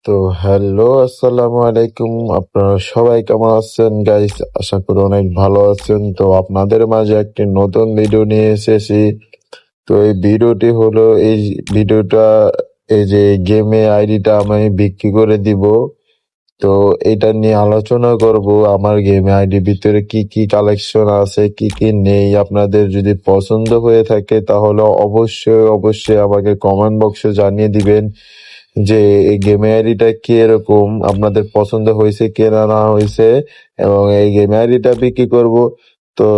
তো হ্যালো, আসসালামু আলাইকুম। আপনারা সবাই কেমন আছেন গাইস? আশা করি অনেক ভালো আছেন। তো আপনাদের মাঝে একটি নতুন ভিডিও নিয়ে এসেছি। তো এই ভিডিওটি হলো ভিডিওটা এই যে গেমে আইডিটা আমি বিক্রি করে দিব। তো এটা নিয়ে আলোচনা করব, আমার গেমে আইডির ভিতরে কি কি কালেকশন আছে, কি কি নেই। আপনাদের যদি পছন্দ হয়ে থাকে তাহলে অবশ্যই অবশ্যই আমাকে কমেন্ট বক্সে জানিয়ে দিবেন যে এই গেম আইডিটা কি এরকম আপনাদের পছন্দ হয়েছে কি না হয়েছে, এবং এই গেম আইডিটা বিক্রি করব। তো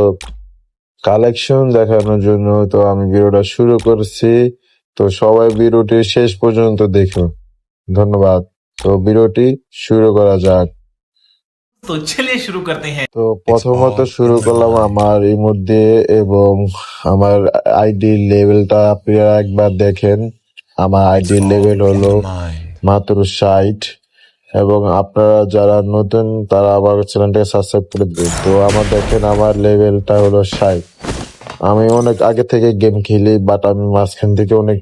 কালেকশন দেখানোর জন্য তো আমি ভিডিওটা শুরু করছি। তো সবাই ভিডিওটি শেষ পর্যন্ত দেখুন। ধন্যবাদ। তো ভিডিওটি শুরু করা যাক। तो चलिए शुरू करते हैं। তো প্রথমত শুরু করলাম আমার ইমোট দিয়ে, এবং আমার আইডি লেভেলটা আপনারা একবার দেখেন। আমার আইডি লেভেল হলো মাত্র 60, এবং আপনারা যারা নতুন তারা আমার চ্যানেলটাকে সাবস্ক্রাইব করে দেবেন। তো আমার দেখেন আমার লেভেলটা হলো 60। আমি অনেক আগে থেকে গেম খেলি, বাট আমি মাঝখান থেকে অনেক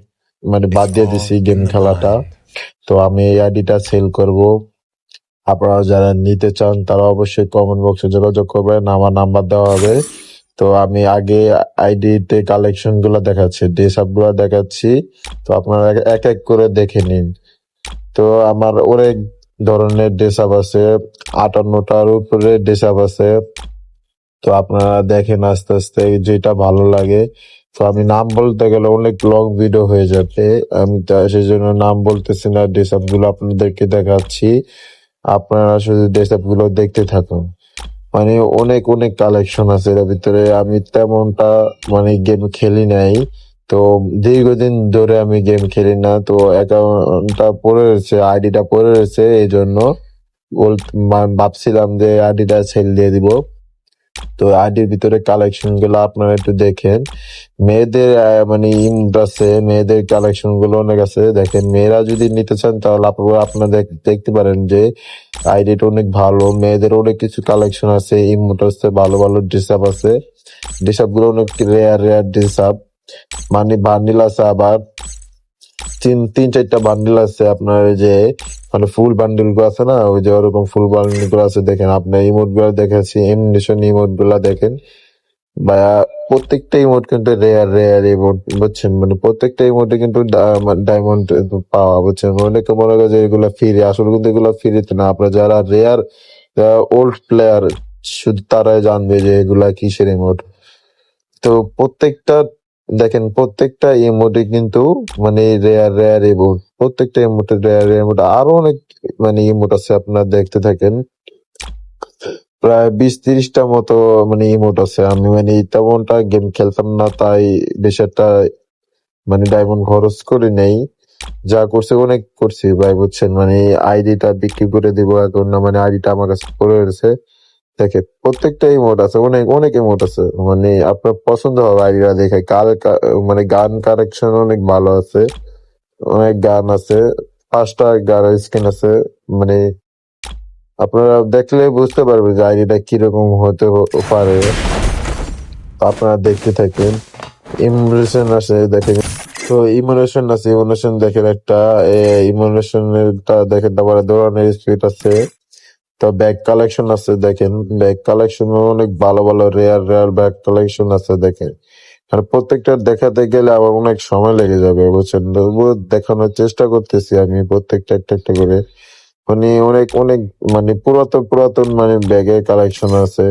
বাদ দিয়ে দিছি গেম খেলাটা। তো আমি এই আইডিটা সেল করব। আপনারা যারা নিতে চান তারা অবশ্যই কমেন্ট বক্সে যোগাযোগ করবেন, আমার নাম্বার দেওয়া হবে। তো আমি আগে আইডিতে কালেকশন গুলো দেখাচ্ছি, ড্রেস আপ গুলো দেখাচ্ছি। তো আপনারা এক এক করে দেখে নিন। তো আমার অনেক ধরনের ড্রেস আপ আছে, 58টার উপরে ড্রেস আপ আছে। তো আপনারা দেখেন আস্তে আস্তে যেটা ভালো লাগে। তো আমি নাম বলতে গেলে অনেক লং ভিডিও হয়ে যাবে, আমি সেই জন্য নাম বলতেছি না, ড্রেস আপ গুলো আপনাদেরকে দেখাচ্ছি। আপনারা শুধু ড্রেস আপ গুলো দেখতে থাকুন। অনেক অনেক কালেকশন আছে এর ভিতরে। আমি তেমনটা গেম খেলি নাই। তো দীর্ঘদিন ধরে আমি গেম খেলি না, তো অ্যাকাউন্টটা পড়ে রয়েছে, আইডিটা পড়ে রয়েছে, এই জন্য ভাবছিলাম যে আইডিটা সেল দিয়ে দিব। তো আইডির ভিতরে কালেকশন গুলো আপনারা একটু দেখেন। মেয়েদের ইমোট আছে, মেয়েদের কালেকশন গুলো অনেক আছে। দেখেন, মেয়েরা যদি নিতে চান তাহলে আপনারা দেখতে পারেন যে আইডিটা অনেক ভালো। মেয়েদের অনেক কিছু কালেকশন আছে, ইমোট আছে, ভালো ভালো ড্রেস আপ আছে। ড্রেস আপ গুলো অনেক rare rare dress up, bundle আছে, আবার তিন তিন চারটা বান্ডিল আছে। আপনার এই যে ফুল বান্ডিল গুলো আছে না, ওই যে ওরকম ফুল বান্ডিল গুলো আছে। দেখেন, আপনার ইমোট গুলো দেখাচ্ছি, এমনিশন ইমোট গুলা দেখেন। বা প্রত্যেকটা ইমোট কিন্তু রেয়ার রেয়ার ইমোট, বুঝছেন? প্রত্যেকটা ইমোটে কিন্তু ডায়মন্ড পাওয়া, বুঝছেন? অনেকে মনে করে যে এগুলা ফ্রি, আসলে কিন্তু এগুলা ফ্রিতে না। আপনার যারা রেয়ার ওল্ড প্লেয়ার শুধু তারাই জানবে যে এগুলা কিসের ইমোট। তো প্রত্যেকটা দেখেন, প্রত্যেকটা ইমোটে কিন্তু রেয়ার রেয়ার ইমোট, প্রত্যেকটা ইমোটে রেয়ার রেয়ার ইমোট। আরো অনেক ইমোট আছে, আপনারা দেখতে থাকেন। প্রায় 20-30টা মতো ইমোট আছে। আমি তেমনটা গেম খেলতাম না, তাই বেশি একটা ডায়মন্ড খরচ করি নেই। যা করছি অনেক করছি ভাই, বুঝছেন? আইডিটা বিক্রি করে দিব এখন না, আইডিটা আমার কাছে পড়ে রয়েছে। দেখে প্রত্যেকটা ইমোট আছে, অনেক অনেক ইমোট আছে। আপনার পছন্দ হবে আইডিয়া দেখে। গান কালেকশন অনেক ভালো আছে, অনেক গান আছে। 5টা গানের স্কিন আছে। মানে আপনারা দেখলে বুঝতে পারবেন যে আইডিটা কিরকম হতে পারে। আপনারা দেখতে থাকেন। ইমোশন আছে, দেখেন। তো ইমোশন আছে, ইমোশন দেখেন একটা, ইমোশনটা দেখেন। তারপরে দৌড়ানোর স্পিড আছে। তো ব্যাগ কালেকশন আছে, দেখেন। ব্যাগ কালেকশন অনেক ভালো ভালো রেয়ার রেয়ার ব্যাগ কালেকশন আছে, দেখেন। আর প্রত্যেকটা দেখাতে গেলে আবার অনেক সময় লেগে যাবে, বুঝছেন? তবুও দেখানোর চেষ্টা করতেছি আমি প্রত্যেকটা একটা একটা করে। অনেক অনেক পুরাতন পুরাতন ব্যাগের কালেকশন আছে।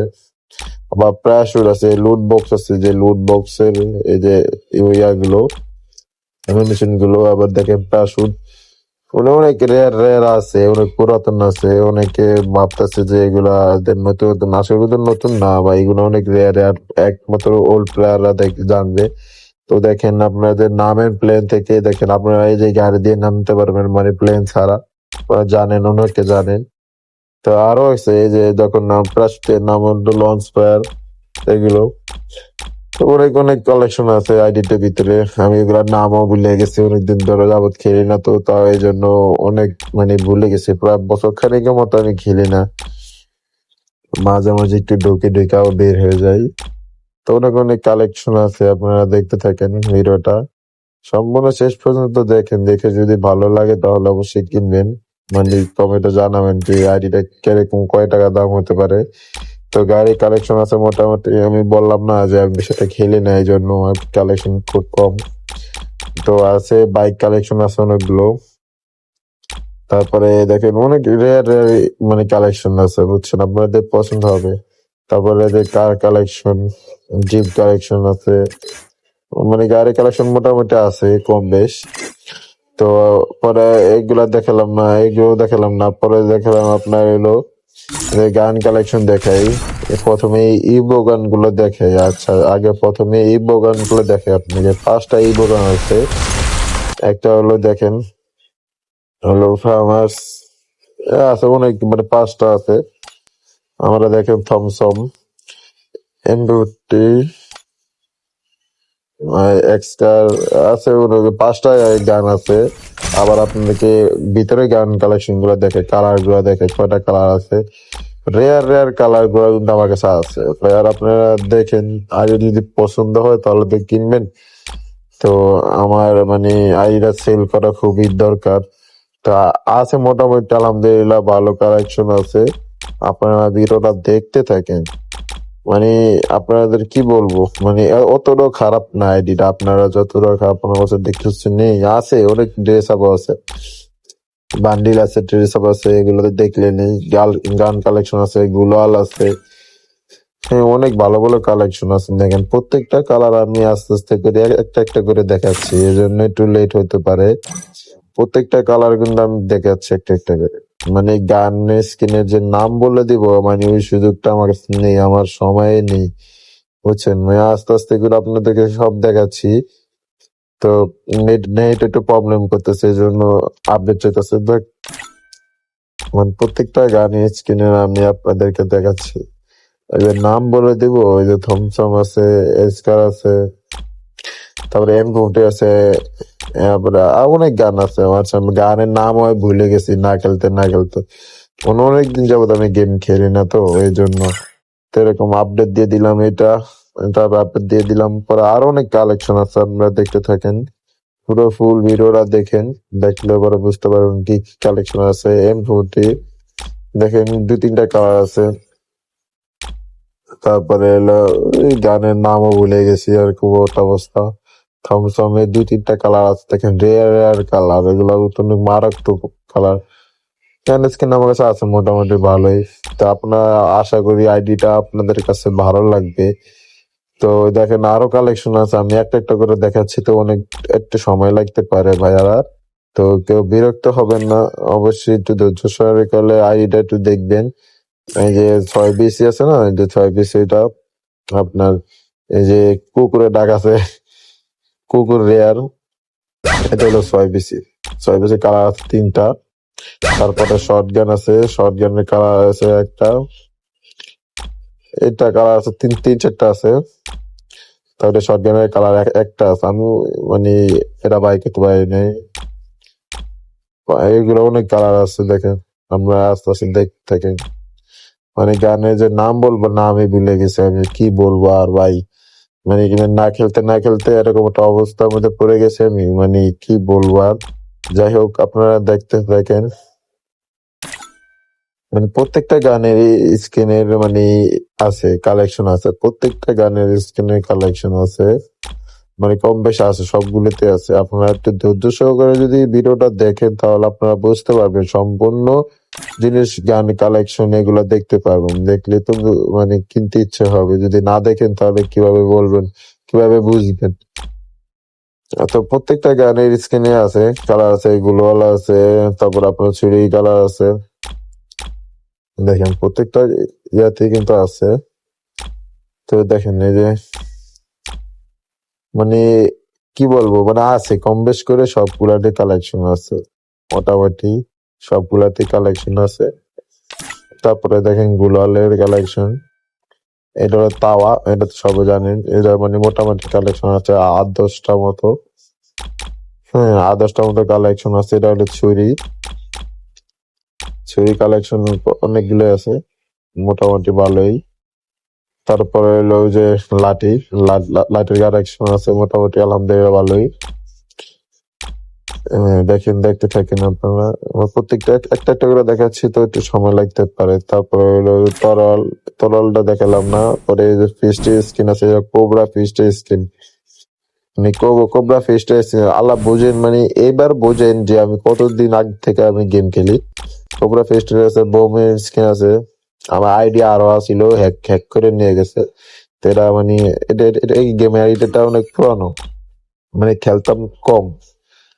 আবার প্যারাশুট আছে, লুট বক্স আছে, যে লুট বক্সের এই যে ইয়াগুলো, অ্যামিনিশন গুলো। আবার দেখেন প্যারাশুট অনেক রেয়ার রেয়ার আছে, অনেক পুরাতন আছে। অনেকে ভাবতেছে যে এগুলা নতুন নতুন, আসলে কিন্তু নতুন না, বা এগুলো অনেক রেয়ার রেয়ার, একমাত্র ওল্ড প্লেয়াররা জানবে। তো দেখেন, আপনাদের নামের প্লেন থেকে দেখেন, আপনারা এই যে গাড়ি দিয়ে নামতে পারবেন, প্লেন ছাড়া। আপনারা জানেন, অনেকে জানেন। তো আরো আছে, এই যে যখন নাম প্রাস্টের নাম হলো লঞ্চ ফায়ার, এগুলো। তো অনেক অনেক কালেকশন আছে আইডিটার ভিতরে। আমি এগুলার নামও ভুলে গেছি, অনেকদিন ধরে যাবত খেলি না, তো তাও এই জন্য অনেক ভুলে গেছি। প্রায় বছর খানিকের মতো আমি খেলি না, মাঝে মাঝে একটু ঢুকে ঢুকে আবার বের হয়ে যাই। তো অনেক অনেক কালেকশন আছে, আপনারা দেখতে থাকেন ভিডিওটা সম্পূর্ণ শেষ পর্যন্ত দেখেন। দেখে যদি ভালো লাগে তাহলে অবশ্যই কিনবেন। মানে কমেন্টে জানাবেন যে আইডিটা কিরকম কয় টাকা দাম হতে পারে। তো গাড়ি কালেকশন আছে মোটামুটি, আমি বললাম না যে আমি সেটা খেলি না, এই জন্য কালেকশন খুব কম। তো আছে বাইক কালেকশন আছে অনেকগুলো। তারপরে দেখেন অনেক রেয়ার রেয়ার মানে কালেকশন আছে, বুঝছেন, আপনাদের পছন্দ হবে। তারপরে যে কার কালেকশন, জিপ কালেকশন আছে, মানে গাড়ি কালেকশন মোটামুটি আছে কম বেশ। তো পরে এগুলা দেখালাম না, এগুলো দেখালাম না, পরে দেখালাম আপনার এলো যে গান কালেকশন দেখাই। প্রথমে ইবো গানগুলো দেখাই। আচ্ছা, আগে প্রথমে ইবো গানগুলো দেখে আপনাকে। 5টা ইবো গান আছে। একটা হলো দেখেন, হলো ফেমাস আছে অনেক, মানে 5টা আছে। আমরা দেখেন থমসম, এমবিটি, এক্সট্রা আছে, 5টা গান আছে। আবার আপনাদেরকে ভিতরে গান কালেকশন গুলো দেখে, কালার গুলো দেখে, কয়টা কালার আছে। রেয়ার রেয়ার কালার গুলো কিন্তু আমার কাছে আছে। রেয়ার আপনারা দেখেন, আর যদি পছন্দ হয় তাহলে তো কিনবেন। তো আমার মানে আইডিটা সেল করা খুবই দরকার। তা আছে মোটামুটি আলহামদুলিল্লাহ ভালো কালেকশন আছে। আপনারা ভিডিওটা দেখতে থাকেন। মানে আপনাদের কি বলবো, মানে অতটাও খারাপ না আইডিটা, আপনারা যতটা খারাপ আমার কাছে দেখতেছেন নেই। আছে অনেক ড্রেস আপ আছে, বান্ডিল আছে, ড্রেস আপ আছে, এগুলোতে দেখলে নেই। গান কালেকশন আছে, গুলাল আছে, হ্যাঁ অনেক ভালো ভালো কালেকশন আছে। দেখেন প্রত্যেকটা কালার আমি আস্তে আস্তে করে একটা একটা করে দেখাচ্ছি, এই জন্য একটু লেট হতে পারে। প্রত্যেকটা কালার কিন্তু আমি দেখাচ্ছি একটা একটা করে। মানে গানের স্কিনের যে নাম বলে দিব, মানে ওই সুযোগটা আমার কাছে নেই, আমার সময় নেই, বুঝছেন। মানে আস্তে আস্তে করে আপনাদেরকে সব দেখাচ্ছি। তো নেট নেট একটু প্রবলেম করতেছে, এই জন্য আপডেট চাইতেছে। মানে প্রত্যেকটা গানের স্কিনের আমি আপনাদেরকে দেখাচ্ছি। ওই যে নাম বলে দিব, ওই যে থমসম আছে, এসকার আছে, তারপরে এম50 আছে, তারপরে আরো অনেক গান আছে। আচ্ছা, আমি গানের নাম হয় ভুলে গেছি, না খেলতে না খেলতে। অনেকদিন যাবত আমি গেম খেলি না, তো এই জন্য। তো এরকম আপডেট দিয়ে দিলাম এটা, তারপর আপডেট দিয়ে দিলাম। পরে আরো অনেক কালেকশন আছে, আপনারা দেখতে থাকেন। পুরো ফুল ভিডিওটা দেখেন, দেখলে পরে বুঝতে পারবেন কি কালেকশন আছে। এম40 দেখেন 2-3টা কালার আছে। তারপরে এলো এই গানের নামও ভুলে গেছি, আর খুব একটা অবস্থা। থমসমের 2-3টা কালার আছে, দেখেন রেয়ার রেয়ার কালার, এগুলো তো অনেক মারাত্মক কালার। ক্যান স্কিন আমার কাছে আছে মোটামুটি ভালোই। তো আপনার আশা করি আইডিটা আপনাদের কাছে ভালো লাগবে। তো দেখেন আরো কালেকশন আছে, আমি একটা একটা করে দেখাচ্ছি, তো অনেক একটু সময় লাগতে পারে ভাইয়ারা। তো কেউ বিরক্ত হবেন না, অবশ্যই একটু ধৈর্য সহকারে আইডিটা একটু দেখবেন। এই যে 6BC আছে না, এই যে 6BC, এটা আপনার এই যে কুকুরে ডাক আছে, কুকুর রেয়ার, এটা হলো 6BC। 6BC কালার আছে 3টা। তারপরে শর্ট গান আছে, শর্ট গানের কালার আছে একটা, এটা কালার আছে 3-4টা আছে। তারপরে শর্ট গানের কালার একটা আছে। আমি মানে এটা বাই করতে পারি নাই। এগুলো অনেক কালার আছে, দেখেন আমরা আস্তে আস্তে দেখতে থাকেন। মানে গানের যে নাম বলবো না, আমি ভুলে গেছি, আমি কি বলবো আর ভাই। মানে এখানে না খেলতে না খেলতে এরকম একটা অবস্থার মধ্যে পড়ে গেছে আমি, মানে কি বলবো আর। যাই হোক, আপনারা দেখতে থাকেন। মানে প্রত্যেকটা গানের স্কিনের মানে আছে কালেকশন আছে, প্রত্যেকটা গানের স্কিনের কালেকশন আছে, মানে কম বেশি আছে, সবগুলোতে আছে। আপনারা একটু ধৈর্য সহকারে যদি ভিডিওটা দেখেন তাহলে আপনারা বুঝতে পারবেন সম্পূর্ণ জিনিস, গান কালেকশন এগুলা দেখতে পারবেন। দেখলে তো মানে কিনতে ইচ্ছে হবে, যদি না দেখেন তাহলে কিভাবে বলবেন, কিভাবে বুঝবেন। তো প্রত্যেকটা গানের স্কিনে আছে কালার আছে, গ্লোয়াল আছে, তারপর আপনার চুরি কালার আছে। দেখেন প্রত্যেকটা ইয়াতে কিন্তু আছে। তো দেখেন এই যে মানে কি বলবো, মানে আছে কম বেশ করে সবগুলাতে কালেকশন আছে, মোটামুটি সবগুলাতে কালেকশন আছে। তারপরে দেখেন গুলালের কালেকশন, এটা হলো তাওয়া, এটা তো সবাই জানেন। এটা মানে মোটামুটি কালেকশন আছে 8-10টা মতো। হ্যাঁ, 8-10টা মতো কালেকশন আছে। এটা হলো ছুরি, ছুরি কালেকশন অনেকগুলো আছে, মোটামুটি ভালোই। তারপরে হলো ওই যে লাঠি, লাঠির কালেকশন আছে মোটামুটি আলহামদুলিল্লাহ ভালোই। দেখেন, দেখতে থাকেন আপনারা। আমার প্রত্যেকটা একটা একটা করে দেখাচ্ছি, তো একটু সময় লাগতে পারে। তারপরে হলো তরলটা দেখালাম না। পরে ফিস্টের স্কিন আছে, কোবরা ফিস্টের স্কিন, মানে কোবরা ফিস্টের আল্লাহ বোঝেন, মানে এবার বোঝেন যে আমি কতদিন আগ থেকে আমি গেম খেলি। কোবরা ফিস্টের আছে, বোমের স্কিন আছে। আমার আইডিয়া আরো ছিল, হ্যাক হ্যাক করে নিয়ে গেছে। তো এটা মানে এই গেমের আইডিয়াটা অনেক পুরানো, মানে খেলতাম কম।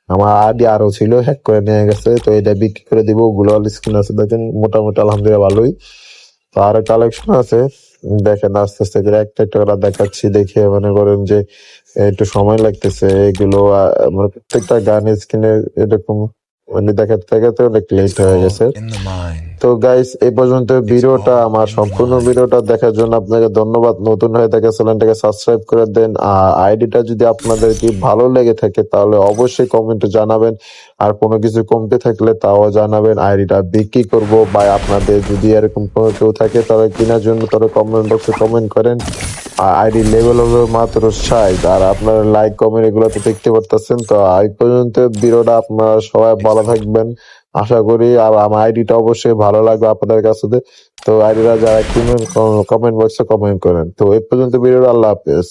আমার আইডি আরো ছিল, হ্যাক করে নিয়ে গেছে। তো এটা বিক্রি করে দিব। গ্লোবাল স্ক্রিন আছে, দেখেন মোটামুটি আলহামদুলিল্লাহ ভালোই। তো আরো কালেকশন আছে, দেখেন আস্তে আস্তে করে একটা একটা করে দেখাচ্ছি। দেখে মনে করেন যে একটু সময় লাগতেছে এগুলো, মানে প্রত্যেকটা গান স্ক্রিনে এরকম মানে দেখাতে দেখাতে অনেক লেট হয়ে গেছে। তো গাইস, এই পর্যন্ত ভিডিওটা, আমার সম্পূর্ণ ভিডিওটা দেখার জন্য আপনাকে ধন্যবাদ। নতুন হয়ে থাকে চ্যানেলটাকে সাবস্ক্রাইব করে দেন। আর আইডিটা যদি আপনাদের কি ভালো লেগে থাকে তাহলে অবশ্যই কমেন্টে জানাবেন। আর কোনো কিছু কমতে থাকলে তাও জানাবেন। আইডিটা বিক্রি করব, বা আপনাদের যদি এরকম কোনো কেউ থাকে তাহলে কেনার জন্য তারা কমেন্ট বক্সে কমেন্ট করেন। আর আইডি লেভেল হবে মাত্র 60। আর আপনারা লাইক কমেন্ট এগুলো তো দেখতে পারতেছেন। তো এই পর্যন্ত ভিডিওটা, আপনারা সবাই ভালো থাকবেন আশা করি। আর আমার আইডিটা অবশ্যই ভালো লাগবে আপনাদের কাছে। তো আইডিটা যারা কিনবেন কমেন্ট বক্সে কমেন্ট করেন। তো এই পর্যন্ত ভিডিওটা, আল্লাহ হাফেজ।